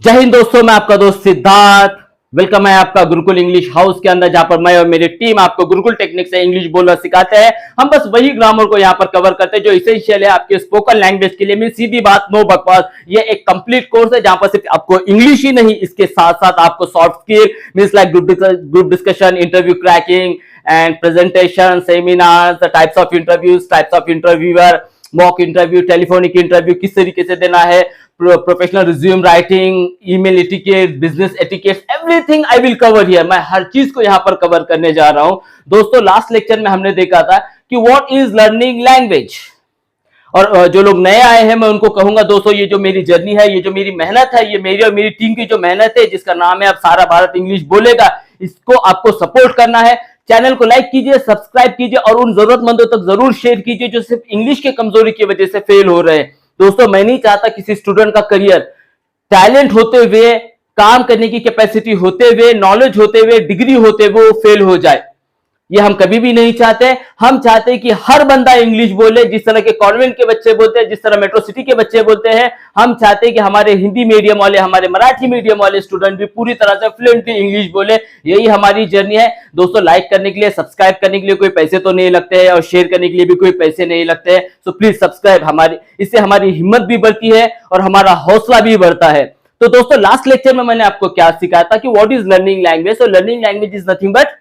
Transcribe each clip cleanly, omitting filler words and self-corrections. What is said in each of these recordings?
जय हिंद दोस्तों, मैं आपका दोस्त सिद्धार्थ। वेलकम है आपका गुरुकुल इंग्लिश हाउस के अंदर, जहां पर मैं और मेरी टीम आपको गुरुकुल टेक्निक से इंग्लिश बोलना सिखाते हैं। हम बस वही ग्रामर को यहाँ पर कवर करते हैं जो इसेंशियल है आपके स्पोकन लैंग्वेज के लिए। मीन सीधी बात, नो बकवास। ये एक कंप्लीट कोर्स है जहां पर सिर्फ आपको इंग्लिश ही नहीं, इसके साथ साथ आपको soft skill means like group discussion, interview cracking and presentation, seminars, types of interviews, types of interviewer, mock interview, telephonic interview किस तरीके से देना है, professional resume writing, email etiquette, business etiquette, everything I will cover here. मैं हर चीज को यहां पर कवर करने जा रहा हूं। दोस्तों, लास्ट लेक्चर में हमने देखा था कि व्हाट इज लर्निंग लैंग्वेज, और जो लोग नए आए हैं मैं उनको कहूंगा दोस्तों, ये जो मेरी जर्नी है, ये जो मेरी मेहनत है, ये मेरी और मेरी टीम की जो मेहनत है, जिसका नाम है अब सारा भारत इंग्लिश बोलेगा, इसको आपको सपोर्ट करना है। चैनल को लाइक कीजिए, सब्सक्राइब कीजिए और उन जरूरतमंदों तक जरूर शेयर कीजिए जो सिर्फ इंग्लिश की कमजोरी की वजह से फेल हो रहे हैं। दोस्तों, मैं नहीं चाहता किसी स्टूडेंट का करियर टैलेंट होते हुए, काम करने की कैपेसिटी होते हुए, नॉलेज होते हुए, डिग्री होते हुए वो फेल हो जाए। ये हम कभी भी नहीं चाहते। हम चाहते हैं कि हर बंदा इंग्लिश बोले, जिस तरह के कॉन्वेंट के बच्चे बोलते हैं, जिस तरह मेट्रो सिटी के बच्चे बोलते हैं। हम चाहते हैं कि हमारे हिंदी मीडियम वाले, हमारे मराठी मीडियम वाले स्टूडेंट भी पूरी तरह से फ्लुएंटली इंग्लिश बोले। यही हमारी जर्नी है दोस्तों। लाइक करने के लिए, सब्सक्राइब करने के लिए कोई पैसे तो नहीं लगते हैं और शेयर करने के लिए भी कोई पैसे नहीं लगते हैं। सो प्लीज सब्सक्राइब, इससे हमारी हिम्मत भी बढ़ती है और हमारा हौसला भी बढ़ता है। तो दोस्तों, लास्ट लेक्चर में मैंने आपको क्या सिखाया था कि व्हाट इज लर्निंग लैंग्वेज। तो learning language is nothing but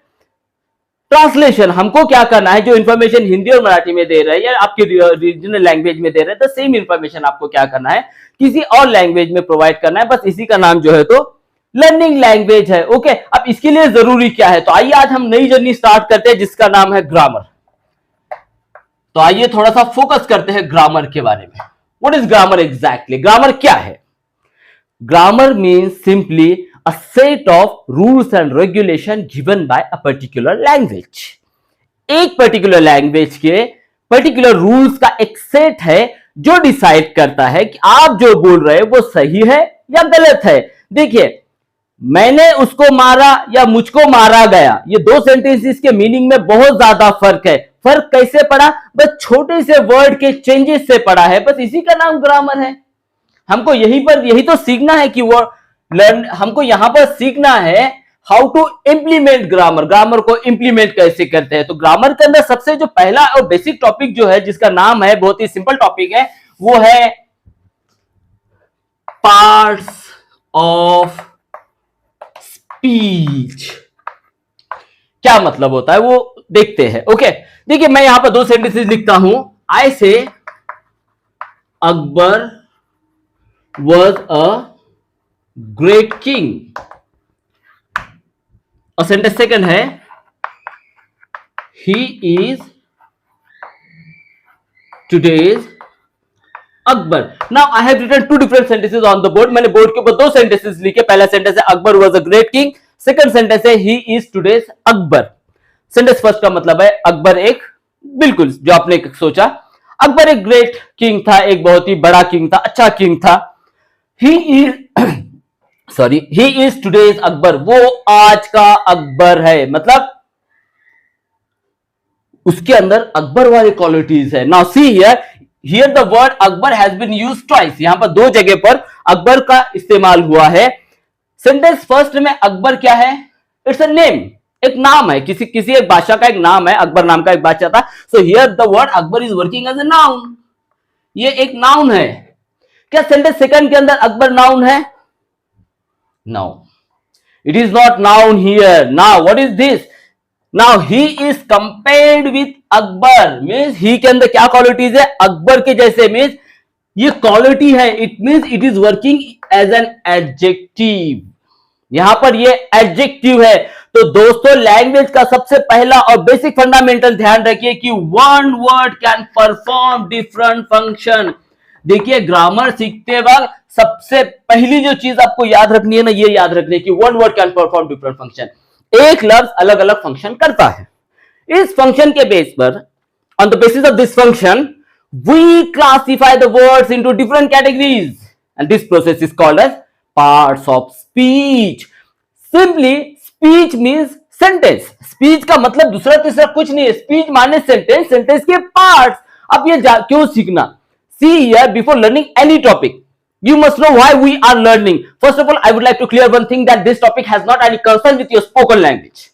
translation. हमको क्या करना है, जो इन्फॉर्मेशन हिंदी और मराठी में दे रहे हैं या आपकी रीजनल लैंग्वेज में दे रहे हैं, द सेम इन्फॉर्मेशन आपको क्या करना है, किसी और लैंग्वेज में प्रोवाइड करना है। बस इसी का नाम जो है तो लर्निंग लैंग्वेज है। ओके, अब इसके लिए जरूरी क्या है, तो आइए आज हम नई जर्नी स्टार्ट करते हैं जिसका नाम है ग्रामर। तो आइए थोड़ा सा फोकस करते हैं ग्रामर के बारे में। What is grammar exactly? Grammar क्या है? Grammar means simply a set of rules and regulation given by a particular language। एक पर्टिकुलर लैंग्वेज के पर्टिकुलर रूल्स का एक सेट है जो डिसाइड करता है कि आप जो बोल रहे हैं वो सही है या गलत है। देखिए, मैंने उसको मारा या मुझको मारा गया, ये दो सेंटेंसेस के मीनिंग में बहुत ज्यादा फर्क है। फर्क कैसे पड़ा? बस छोटे से वर्ड के चेंजेस से पड़ा है। बस इसी का नाम ग्रामर है। हमको यही तो सीखना है कि वो हमको यहां पर सीखना है how to implement grammar. Grammar को इंप्लीमेंट कैसे करते हैं। तो ग्रामर के अंदर सबसे जो पहला और बेसिक टॉपिक जो है, जिसका नाम है, बहुत ही सिंपल टॉपिक है, वो है पार्ट्स ऑफ स्पीच। क्या मतलब होता है वो देखते हैं। ओके, देखिए, मैं यहां पर दो सेंटेंसेस लिखता हूं। I say Akbar was a great king. और सेंटेंस सेकंड है he is today's Akbar. Now I have written two different sentences on the board. मैंने बोर्ड के ऊपर दो सेंटेंसेस लिखे। पहला सेंटेंस है Akbar was a great king. Second sentence है he is today's Akbar. Sentence first का मतलब है अकबर एक, बिल्कुल जो आपने सोचा, अकबर एक ग्रेट किंग था, एक बहुत ही बड़ा किंग था, अच्छा किंग था। ही इज टुडेज अकबर, वो आज का अकबर है, मतलब उसके अंदर अकबर वाली क्वालिटीज है। Now see here the word Akbar has been used twice. यहां पर दो जगह पर अकबर का इस्तेमाल हुआ है। सेंटेंस फर्स्ट में अकबर क्या है? इट्स अ नेम, एक नाम है, किसी एक बादशाह का एक नाम है। अकबर नाम का एक बादशाह था। So here the word Akbar is working as a noun. ये एक नाउन है। क्या सेंटेंस सेकंड के अंदर अकबर नाउन है? No, it is not noun here. Now what is this? Now he is compared with Akbar, means he के अंदर क्या क्वालिटीज है? अकबर के जैसे, मीन्स ये क्वालिटी है। It means it is working as an adjective. यहां पर ये एडजेक्टिव है। तो दोस्तों, लैंग्वेज का सबसे पहला और बेसिक फंडामेंटल ध्यान रखिए कि one word can perform different function. देखिए, ग्रामर सीखते वक्त सबसे पहली जो चीज आपको याद रखनी है ना, ये याद रखनी कि one word can perform different function. एक लफ्ज अलग अलग फंक्शन करता है। इस फंक्शन के बेस पर, on the basis of this function, we classify the words into different categories and this process is called as parts of speech. Simply speech means sentence. Speech का मतलब दूसरा तीसरा कुछ नहीं है। स्पीच माने सेंटेंस, सेंटेंस के पार्ट्स। अब ये क्यों सीखना? See here, before learning any topic, You must know why we are learning. First of all, I would like to clear one thing, that this topic has not any concern with your spoken language.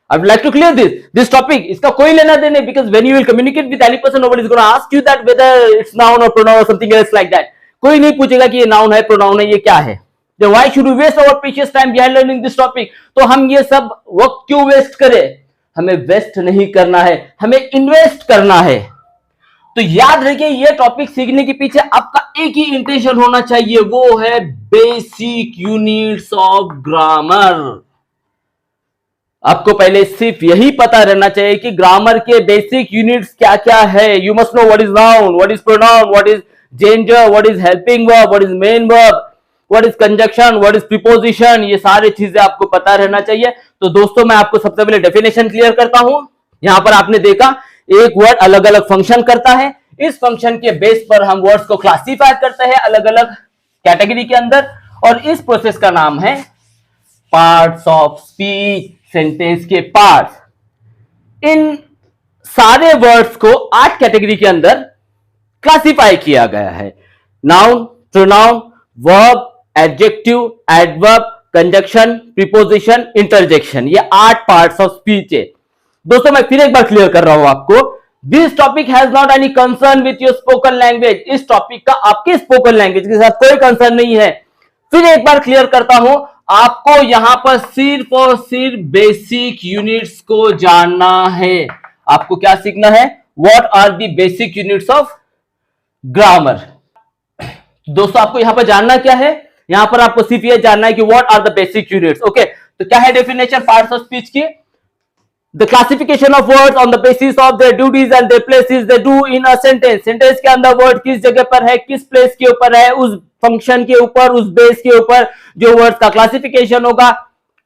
I would like to clear this. This topic, iska koi lena dene, because when you will communicate with any person, nobody is going to ask you that whether it's noun or pronoun or something else like that. कोई नहीं पूछेगा कि ये noun है, pronoun है, ये क्या है. Then why should we waste our precious time behind learning this topic? तो हम ये सब वक्त क्यों वेस्ट करें? हमें वेस्ट नहीं करना है, हमें इन्वेस्ट करना है. तो याद रखिए, ये टॉपिक सीखने के पीछे आपका एक ही इंटेंशन होना चाहिए, वो है बेसिक यूनिट्स ऑफ ग्रामर. आपको पहले सिर्फ यही पता रहना चाहिए कि ग्रामर के बेसिक यूनिट्स क्या क्या है. You must know what is noun, what is pronoun, what is gender, what is helping verb, what is main verb, what is conjunction, what is preposition. ये सारी चीजें आपको पता रहना चाहिए. तो दोस्तों, मैं आपको सबसे पहले डेफिनेशन क्लियर करता हूं. यहां पर आपने देखा एक वर्ड अलग अलग फंक्शन करता है. इस फंक्शन के बेस पर हम वर्ड्स को क्लासिफाई करते हैं अलग अलग कैटेगरी के अंदर, और इस प्रोसेस का नाम है पार्ट्स ऑफ स्पीच, सेंटेंस के पार्ट्स. इन सारे वर्ड्स को 8 कैटेगरी के अंदर क्लासिफाई किया गया है. Noun, pronoun, verb, adjective, adverb, conjunction, preposition, interjection. ये 8 पार्ट्स ऑफ स्पीच है. दोस्तों, मैं फिर एक बार क्लियर कर रहा हूं आपको. This topic has not any concern with your spoken language. इस टॉपिक का आपके स्पोकन लैंग्वेज के साथ कोई कंसर्न नहीं है. फिर एक बार क्लियर करता हूं, आपको यहां पर सिर्फ और सिर्फ बेसिक यूनिट्स को जानना है. आपको क्या सीखना है? What are the basic units of grammar. दोस्तों, आपको यहां पर जानना क्या है? यहां पर आपको सिर्फ यह जानना है कि what are the basic units. Okay, तो क्या है डेफिनेशन पार्ट्स ऑफ स्पीच की? The classification of words on the basis of their duties and their places they do in a sentence. Sentence के अंदर वर्ड किस जगह पर है, किस प्लेस के ऊपर है, उस फंक्शन के ऊपर, उस बेस के ऊपर जो वर्ड्स का क्लासिफिकेशन होगा,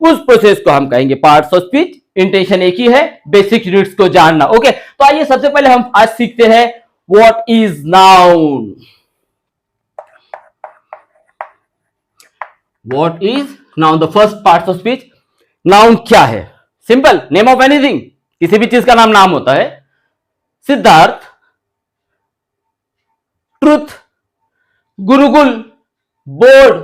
उस प्रोसेस को हम कहेंगे पार्ट्स ऑफ स्पीच. इंटेंशन एक ही है, बेसिक यूनिट्स को जानना. ओके, तो आइए सबसे पहले हम आज सीखते हैं what is noun. What is noun, the first parts of speech. Noun क्या है? Simple, name of anything. किसी भी चीज का नाम होता है. Siddharth, truth, gurukul, board,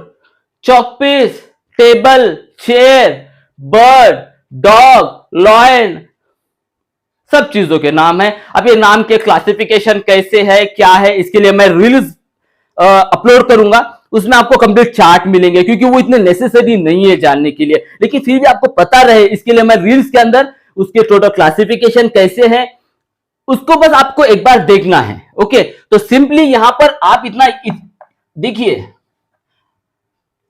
chalkpiece, table, chair, bird, dog, lion, सब चीजों के नाम है. अब ये नाम के क्लासिफिकेशन कैसे है, क्या है, इसके लिए मैं रील्स अपलोड करूंगा. उसमें आपको कंप्लीट चार्ट मिलेंगे, क्योंकि वो इतने नेसेसरी नहीं है जानने के लिए, लेकिन फिर भी आपको पता रहे इसके लिए मैं रील्स के अंदर उसके टोटल क्लासिफिकेशन कैसे है उसको बस आपको एक बार देखना है. ओके, तो सिंपली यहां पर आप इतना देखिए,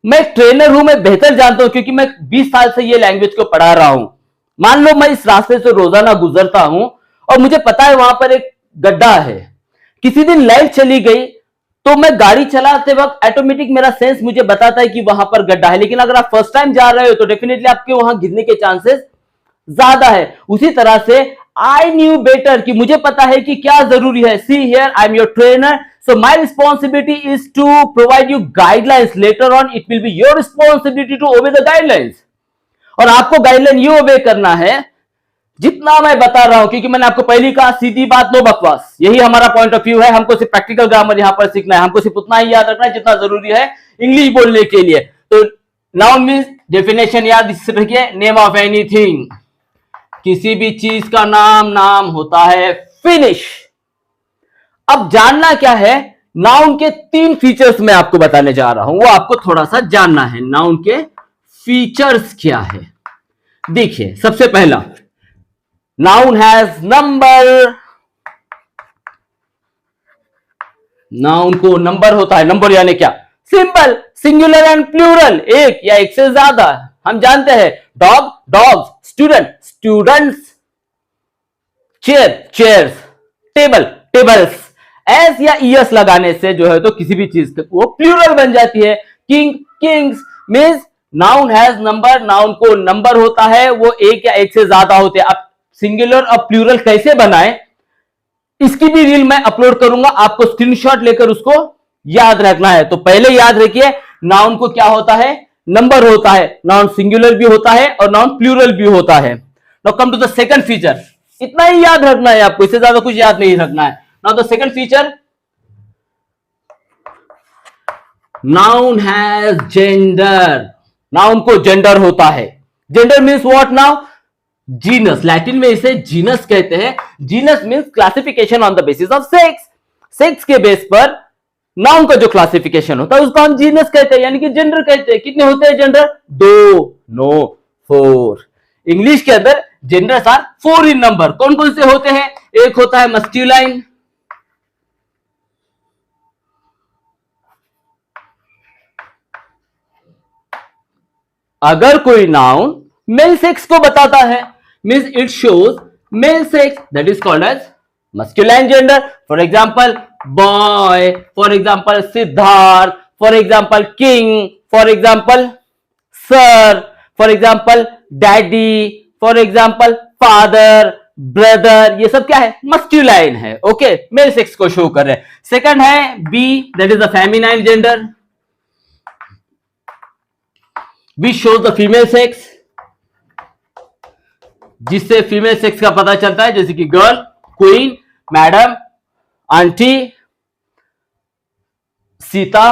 मैं ट्रेनर हूं, मैं बेहतर जानता हूं, क्योंकि मैं 20 साल से ये लैंग्वेज को पढ़ा रहा हूं. मान लो मैं इस रास्ते से रोजाना गुजरता हूं और मुझे पता है वहां पर एक गड्ढा है. किसी दिन लाइट चली गई तो मैं गाड़ी चलाते वक्त ऑटोमेटिक मेरा सेंस मुझे बताता है कि वहां पर गड्ढा है. लेकिन अगर आप फर्स्ट टाइम जा रहे हो तो डेफिनेटली आपके वहां गिरने के चांसेस ज्यादा है. उसी तरह से आई न्यू बेटर, कि मुझे पता है कि क्या जरूरी है. See here, I am your trainer, so my responsibility is to provide you guidelines. Later on it will be your responsibility to obey the guidelines. और आपको गाइडलाइन ये ओबे करना है जितना मैं बता रहा हूं, क्योंकि मैंने आपको पहली कहा सीधी बात नो बकवास. यही हमारा पॉइंट ऑफ व्यू है. हमको सिर्फ प्रैक्टिकल ग्रामर यहां पर सीखना है. हमको सिर्फ उतना ही याद रखना है जितना जरूरी है इंग्लिश बोलने के लिए. तो नाउन मींस, डेफिनेशन याद रखिए, नेम ऑफ एनीथिंग. किसी भी चीज का नाम होता है. फिनिश. अब जानना क्या है, नाउन के 3 फीचर्स मैं आपको बताने जा रहा हूं, वो आपको थोड़ा सा जानना है. नाउन के फीचर्स क्या है? देखिए, सबसे पहला, नाउन हैज नंबर. नाउन को नंबर होता है. नंबर यानी क्या? सिंपल, सिंगुलर एंड प्लूरल, एक या एक से ज्यादा. हम जानते हैं dog, dogs, student, students, chair, chairs, table, tables. S या ईएस लगाने से जो है तो किसी भी चीज वो प्लूरल बन जाती है. King, Kings. Means noun has number. Noun को नंबर होता है, वो एक या एक से ज्यादा होते हैं. अब सिंगुलर और प्लूरल कैसे बनाएं, इसकी भी रील मैं अपलोड करूंगा. आपको स्क्रीनशॉट लेकर उसको याद रखना है. तो पहले याद रखिए, नाउन को क्या होता है? नंबर होता है. नाउन सिंगुलर भी होता है और नाउन प्लूरल भी होता है. Now come to the second feature. इतना ही याद रखना है आपको, इससे ज्यादा कुछ याद नहीं रखना है. Now the second feature, noun has gender, noun को जेंडर होता है। Gender means what now? Genus, Latin में इसे जीनस कहते हैं। Genus means classification on the basis of sex. Sex के बेस पर नाउन का जो क्लासिफिकेशन होता है उसको हम जीनस कहते हैं, यानी कि जेंडर कहते हैं। कितने होते हैं जेंडर? 2, नो 4। इंग्लिश के अंदर जेंडर्स आर 4 इन नंबर। कौन कौन से होते हैं? एक होता है मस्क्यूलाइन, अगर कोई नाउन मेल सेक्स को बताता है, means it shows male sex, that is called as masculine gender. For example boy, for example Siddharth, for example king, for example sir, for example daddy, for example father, brother, ये सब क्या है? Masculine है। Okay, male sex को show कर रहे हैं। Second है B, that is the feminine gender, which shows the female sex, जिससे फीमेल सेक्स का पता चलता है, जैसे कि girl, queen, madam, aunty, Sita,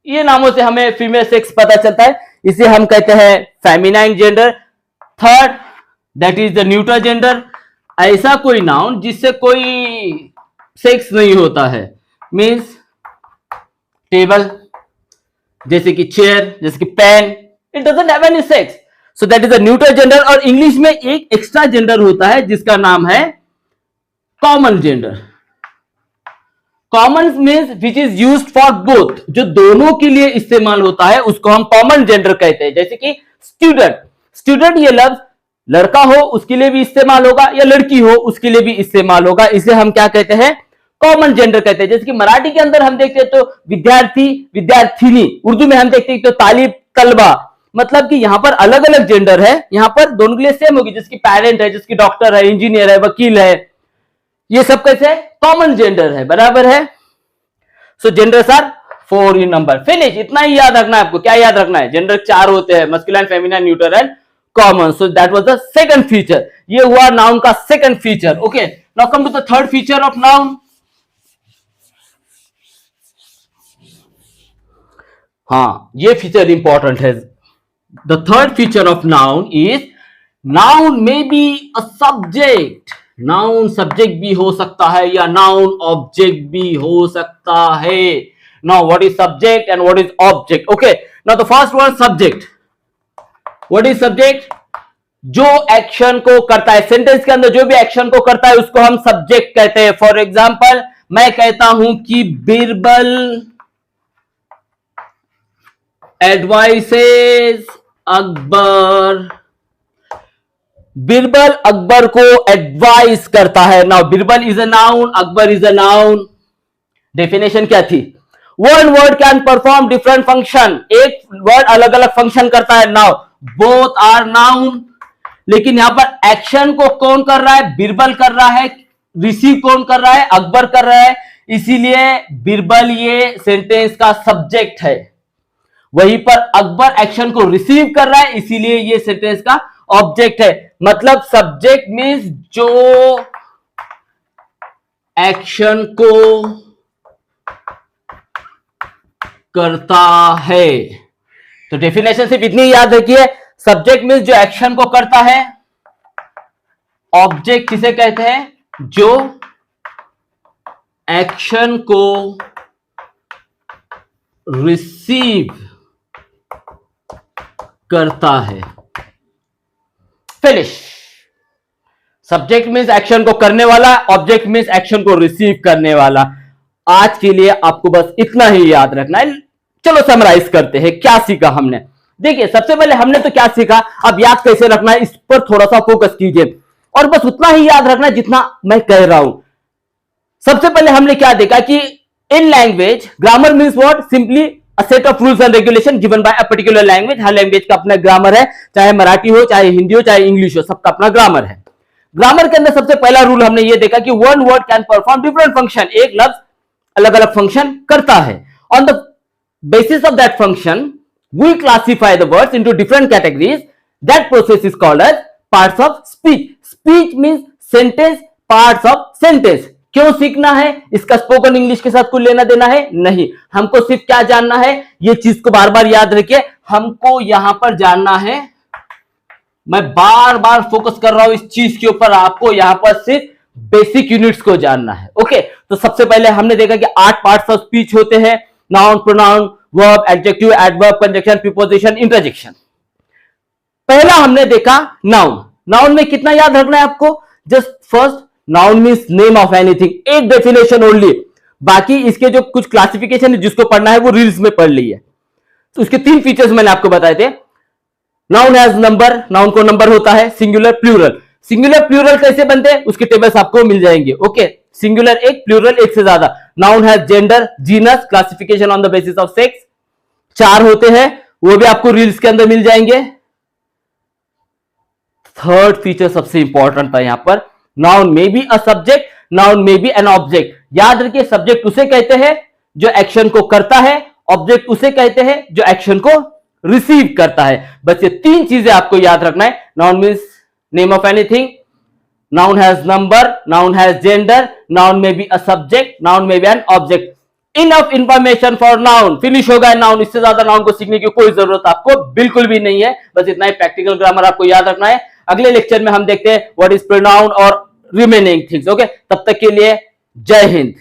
ये नामों से हमें फीमेल सेक्स पता चलता है। इसे हम कहते हैं feminine gender. Third, that is the neutral gender, ऐसा कोई नाउन जिससे कोई सेक्स नहीं होता है, मीन्स टेबल, जैसे कि चेयर, जैसे कि pen, it doesn't have any sex, so that is a neutral gender. और इंग्लिश में एक एक्स्ट्रा जेंडर होता है जिसका नाम है common gender. Common means which is used for both, जो दोनों के लिए इस्तेमाल होता है उसको हम कॉमन जेंडर कहते हैं। जैसे कि स्टूडेंट, स्टूडेंट ये लफ्ज लड़का हो उसके लिए भी इस्तेमाल होगा या लड़की हो उसके लिए भी इस्तेमाल होगा, इसे हम क्या कहते हैं? कॉमन जेंडर कहते हैं। जैसे कि मराठी के अंदर हम देखते हैं तो विद्यार्थी, विद्यार्थिनी, उर्दू में हम देखते हैं तो तालिब, तलबा, मतलब कि यहां पर अलग अलग जेंडर है, यहां पर दोनों के लिए सेम होगी। जिसकी पेरेंट है, जिसकी डॉक्टर है, इंजीनियर है, वकील है, ये सब कैसे कॉमन जेंडर है, बराबर है। So genders are 4 in number. Finish, इतना ही याद रखना है आपको। क्या याद रखना है? जेंडर 4 होते हैं, masculine, feminine, neutral and common. So that was the second feature. ये हुआ नाउन का second feature. Okay, now come to the third feature of noun. हाँ, ये फीचर इंपॉर्टेंट है। The third feature of noun is noun may be a subject. Noun subject भी हो सकता है या noun object भी हो सकता है। Now what is subject and what is object? Okay, now the first one subject. What is subject? जो एक्शन को करता है, सेंटेंस के अंदर जो भी एक्शन को करता है उसको हम सब्जेक्ट कहते हैं। फॉर एग्जाम्पल मैं कहता हूं कि बीरबल एडवाइसेस अकबर, बीरबल अकबर को एडवाइस करता है। Now Birbal is a noun, Akbar is a noun. Definition क्या थी? One word can perform different function, एक वर्ड अलग अलग फंक्शन करता है। नाउ बोथ आर नाउन, लेकिन यहां पर एक्शन को कौन कर रहा है? बीरबल कर रहा है। रिसीव कौन कर रहा है? अकबर कर रहा है। इसीलिए बीरबल ये सेंटेंस का सब्जेक्ट है, वहीं पर अकबर एक्शन को रिसीव कर रहा है, इसीलिए ये सेंटेंस का ऑब्जेक्ट है। मतलब सब्जेक्ट मीन्स जो एक्शन को करता है। तो डेफिनेशन सिर्फ इतनी याद रखिए, सब्जेक्ट मीन्स जो एक्शन को करता है, ऑब्जेक्ट किसे कहते हैं? जो एक्शन को रिसीव करता है। फिनिश। सब्जेक्ट मीन्स एक्शन को करने वाला, ऑब्जेक्ट मीन्स एक्शन को रिसीव करने वाला। आज के लिए आपको बस इतना ही याद रखना है। चलो समराइज करते हैं, क्या सीखा हमने। देखिए सबसे पहले हमने तो क्या सीखा, अब याद कैसे रखना है इस पर थोड़ा सा फोकस कीजिए, और बस उतना ही याद रखना जितना मैं कह रहा हूं। सबसे पहले हमने क्या देखा कि in language grammar means what? Simply a set of rules and regulation given by a particular language. Her language का अपना ग्रामर है, चाहे मराठी हो, चाहे हिंदी हो, चाहे इंग्लिश हो, सबका अपना ग्रामर है। ग्रामर के अंदर सबसे पहला रूल हमने ये देखा कि one word can perform different function, एक लफ्ज अलग अलग फंक्शन करता है। On the basis of that function we classify the words into different categories. That process is called as parts of speech. Speech means sentence, parts of sentence. क्यों सीखना है? इसका स्पोकन इंग्लिश के साथ कुछ लेना देना है नहीं। हमको सिर्फ क्या जानना है, ये चीज को बार बार याद रखिए, हमको यहां पर जानना है, मैं बार बार फोकस कर रहा हूं इस चीज के ऊपर, आपको यहां पर सिर्फ बेसिक यूनिट्स को जानना है। ओके, तो सबसे पहले हमने देखा कि 8 पार्ट्स ऑफ स्पीच होते हैं, noun, pronoun, verb, adjective, adverb, conjunction, preposition, interjection. पहला हमने देखा नाउन। नाउन में कितना याद रखना है आपको? Just first, noun means name of anything, एक डेफिनेशन ओनली। बाकी इसके जो कुछ क्लासिफिकेशन है जिसको पढ़ना है वो रील्स में पढ़ ली है। तो उसके 3 फीचर्स मैंने आपको बताए थे। नाउन हैज नंबर, नाउन को नंबर होता है, सिंगुलर, प्लूरल। सिंगुलर प्लूरल कैसे बनते हैं उसके टेबल्स आपको मिल जाएंगे। ओके, सिंगुलर एक, प्लूरल एक से ज्यादा। Noun has gender, genus, classification on the basis of sex, 4 होते हैं, वो भी आपको रील्स के अंदर मिल जाएंगे। थर्ड फीचर सबसे इंपॉर्टेंट था यहां पर, noun may be a subject, noun may be an object. याद रखिए, सब्जेक्ट उसे कहते हैं जो एक्शन को करता है, ऑब्जेक्ट उसे कहते हैं जो एक्शन को रिसीव करता है। बस ये 3 चीजें आपको याद रखना है। Noun means name of anything, noun has number, noun has gender, noun may be a subject, noun may be an object. Enough information for noun, finish हो गया नाउन। इससे ज्यादा नाउन को सीखने की कोई जरूरत आपको बिल्कुल भी नहीं है। बस इतना ही प्रैक्टिकल ग्रामर आपको याद रखना है। अगले लेक्चर में हम देखते हैं व्हाट इज प्रोनाउन और रिमेनिंग थिंग्स। ओके, तब तक के लिए जय हिंद।